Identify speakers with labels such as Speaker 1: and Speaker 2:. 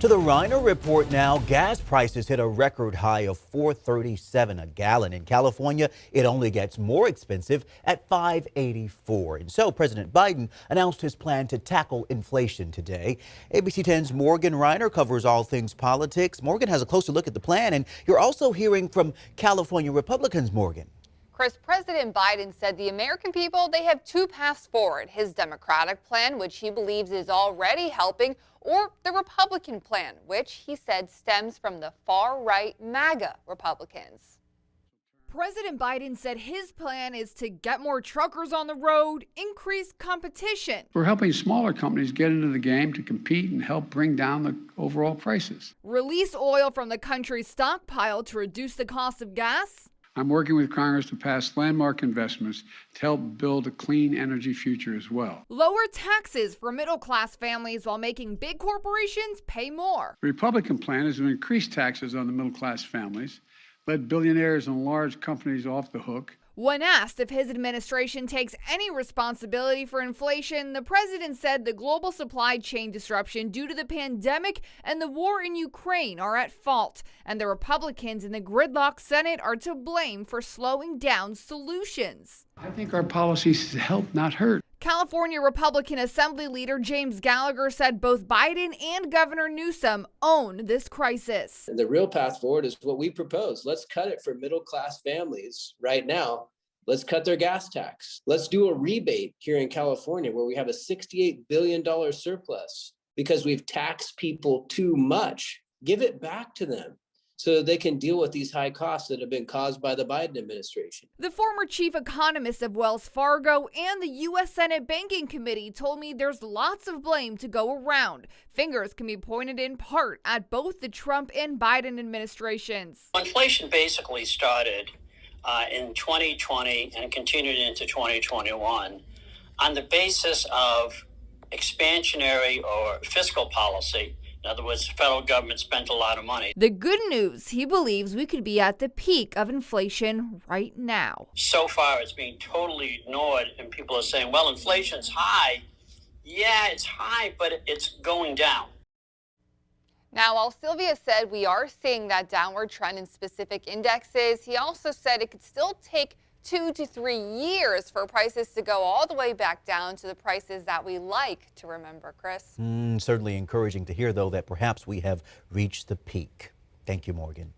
Speaker 1: To the Reiner Report now. Gas prices hit a record high of $4.37 a gallon. In California, it only gets more expensive at $5.84. And so President Biden announced his plan to tackle inflation today. ABC 10's Morgan Reiner covers all things politics. Morgan has a closer look at the plan, and you're also hearing from California Republicans, Morgan.
Speaker 2: Chris, President Biden said the American people, they have two paths forward. His Democratic plan, which he believes is already helping, or the Republican plan, which he said stems from the far-right MAGA Republicans.
Speaker 3: President Biden said his plan is to get more truckers on the road, increase competition.
Speaker 4: We're helping smaller companies get into the game to compete and help bring down the overall prices.
Speaker 3: Release oil from the country's stockpile to reduce the cost of gas.
Speaker 4: I'm working with Congress to pass landmark investments to help build a clean energy future as well.
Speaker 3: Lower taxes for middle-class families while making big corporations pay more.
Speaker 4: The Republican plan is to increase taxes on the middle-class families, let billionaires and large companies off the hook.
Speaker 3: When asked if his administration takes any responsibility for inflation, the president said the global supply chain disruption due to the pandemic and the war in Ukraine are at fault, and the Republicans in the gridlock Senate are to blame for slowing down solutions.
Speaker 4: I think our policies help, not hurt.
Speaker 3: California Republican Assembly Leader James Gallagher said both Biden and Governor Newsom own this crisis.
Speaker 5: The real path forward is what we propose. Let's cut it for middle-class families right now. Let's cut their gas tax. Let's do a rebate here in California where we have a $68 billion surplus because we've taxed people too much. Give it back to them so they can deal with these high costs that have been caused by the Biden administration.
Speaker 3: The former chief economist of Wells Fargo and the U.S. Senate Banking Committee told me there's lots of blame to go around. Fingers can be pointed in part at both the Trump and Biden administrations.
Speaker 6: Inflation basically started in 2020 and continued into 2021 on the basis of expansionary or fiscal policy. In other words, the federal government spent a lot of money.
Speaker 3: The good news, he believes we could be at the peak of inflation right now.
Speaker 6: So far, it's being totally ignored, and people are saying, well, inflation's high. Yeah, it's high, but it's going down.
Speaker 2: Now, while Sylvia said we are seeing that downward trend in specific indexes, he also said it could still take 2 to 3 years for prices to go all the way back down to the prices that we like to remember, Chris.
Speaker 1: Certainly encouraging to hear, though, that perhaps we have reached the peak. Thank you, Morgan.